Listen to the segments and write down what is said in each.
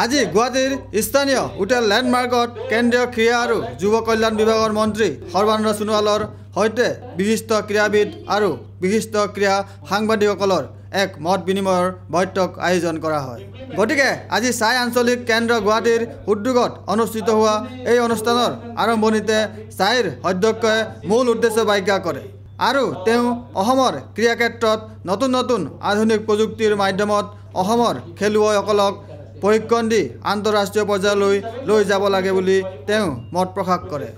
আজি গুৱাহাটীৰ স্থানীয় হোটেল লেণ্ডমাৰ্কত কেন্দ্ৰীয় ক্ৰীড়া আৰু যুৱ কল্যাণ বিভাগৰ মন্ত্ৰী সৰ্বানন্দ সোণোৱালৰ সৈতে বিশিষ্ট ক্ৰীড়াবিদ আৰু বিশিষ্ট ক্ৰীড়া সাংবাদিকসকলৰ এক মত বিনিময়ৰ বৈঠক আয়োজন কৰা হয়। গতিকে আজি চাই আঞ্চলিক কেন্দ্ৰ গুৱাহাটীৰ উদ্যোগত অনুষ্ঠিত হোৱা এই অনুষ্ঠানৰ আৰম্ভণিতে চাইৰ অধ্যক্ষই মূল উদ্দেশ্য ব্যাখ্যা কৰে আৰু তেওঁ অসমৰ ক্ৰীড়া ক্ষেত্ৰত নতুন নতুন আধুনিক প্ৰযুক্তিৰ মাধ্যমত অসমৰ খেলুৱৈসকলক প্ৰশিক্ষণ দি আন্তঃৰাষ্ট্ৰীয় পৰ্যায়লৈ লৈ যাব লাগে বুলি তেওঁ মত প্ৰকাশ কৰে।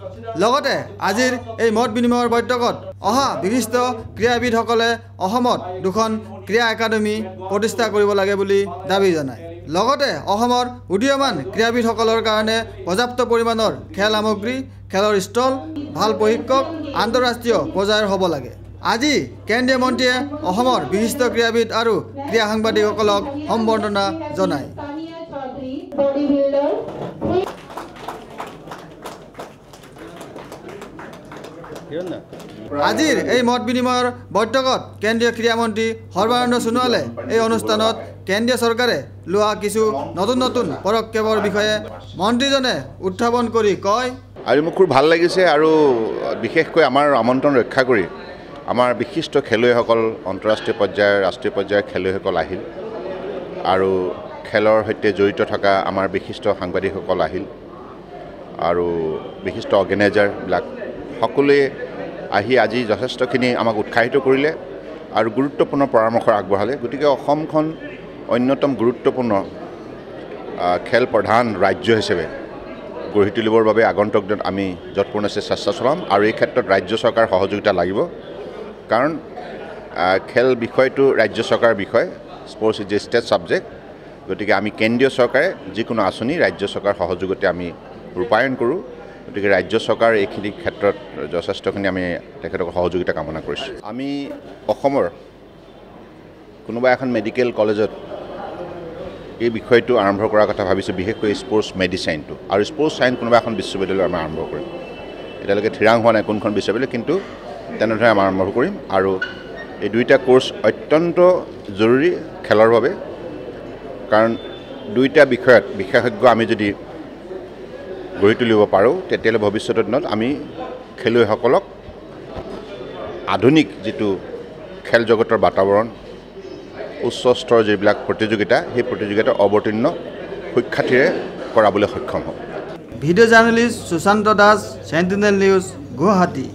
লগতে আজিৰ এই মত বিনিময়ৰ বৈঠকত অহা বিশিষ্ট ক্ৰীড়াবিদসকলে অসমত দুখন ক্ৰীড়া একাডেমি প্ৰতিষ্ঠা কৰিব লাগে বুলি দাবী জনায়। লগতে অসমৰ উদীয়মান ক্ৰীড়াবিদসকলৰ কাৰণে পৰ্যাপ্ত পৰিমাণৰ খেল সামগ্ৰী, খেলৰ ষ্টল, ভাল প্ৰশিক্ষক আন্তঃৰাষ্ট্ৰীয় পৰ্যায়ৰ হ'ব লাগে। আজি কেন্দ্ৰীয় মন্ত্ৰীয়ে অসমৰ বিশিষ্ট ক্ৰীড়াবিদ আৰু ক্ৰীড়া সাংবাদিকসকলক সম্বৰ্ধনা জনায়। আজিৰ এই মত বিনিময়ৰ বৈঠকত কেন্দ্ৰীয় ক্ৰীড়া মন্ত্ৰী সৰ্বানন্দ সোণোৱালে এই অনুষ্ঠানত কেন্দ্ৰীয় চৰকাৰে লোৱা কিছু নতুন নতুন পদক্ষেপৰ বিষয়ে মন্ত্ৰীজনে উত্থাপন কৰি কয়, আজি মোৰ খুব ভাল লাগিছে আৰু বিশেষকৈ আমাৰ আমন্ত্ৰণ ৰক্ষা কৰি আমাৰ বিশিষ্ট খেলুৱৈসকল আন্তঃৰাষ্ট্ৰীয় পৰ্যায়ৰ ৰাষ্ট্ৰীয় পৰ্যায়ৰ খেলুৱৈসকল আহিল আৰু খেলৰ সৈতে জড়িত থকা আমাৰ বিশিষ্ট সাংবাদিকসকল আহিল আৰু বিশিষ্ট অৰ্গেনাইজাৰবিলাক সকলোৱে আহি আজি যথেষ্টখিনি আমাক উৎসাহিত কৰিলে আৰু গুৰুত্বপূৰ্ণ পৰামৰ্শ আগবঢ়ালে। গতিকে অসমখন অন্যতম গুৰুত্বপূৰ্ণ খেল প্ৰধান ৰাজ্য হিচাপে গঢ়ি তুলিবৰ বাবে আগন্তুক দিনত আমি যৎপৰোনাস্তি চেষ্টা চলাম আৰু এই ক্ষেত্ৰত ৰাজ্য চৰকাৰৰ সহযোগিতা লাগিব, কাৰণ খেল বিষয়টো ৰাজ্য চৰকাৰৰ বিষয়, sports is a state subject. গতিকে আমি কেন্দ্ৰীয় চৰকাৰে যিকোনো আঁচনি ৰাজ্য চৰকাৰৰ সহযোগতে আমি ৰূপায়ণ কৰোঁ। গতিকে ৰাজ্য চৰকাৰ এইখিনি ক্ষেত্ৰত যথেষ্টখিনি আমি তেখেতক সহযোগিতা কামনা কৰিছোঁ। আমি অসমৰ কোনোবা এখন মেডিকেল কলেজত এই বিষয়টো আৰম্ভ কৰাৰ কথা ভাবিছোঁ, বিশেষকৈ স্পৰ্টছ মেডিচাইনটো আৰু স্পৰ্টছ চাইন্স কোনোবা এখন বিশ্ববিদ্যালয় আমি আৰম্ভ কৰিম। এতিয়ালৈকে থিৰাং হোৱা নাই কোনখন বিশ্ববিদ্যালয়, কিন্তু তেনেধৰণে আমি আৰম্ভ কৰিম আৰু এই দুইটা কোৰ্চ অত্যন্ত জৰুৰী খেলৰ বাবে, কাৰণ দুইটা বিষয়ত বিশেষজ্ঞ আমি যদি গঢ়ি তুলিব পাৰোঁ তেতিয়াহ'লে ভৱিষ্যতৰ দিনত আমি খেলুৱৈসকলক আধুনিক যিটো খেল জগতৰ বাতাবৰণ, উচ্চ স্তৰৰ যিবিলাক প্ৰতিযোগিতা, সেই প্ৰতিযোগিতাত অৱতীৰ্ণ সুখ্যাতিৰে কৰাবলৈ সক্ষম হ'ম। Video' journalist Sushant Das, Sentinel News, Guwahati.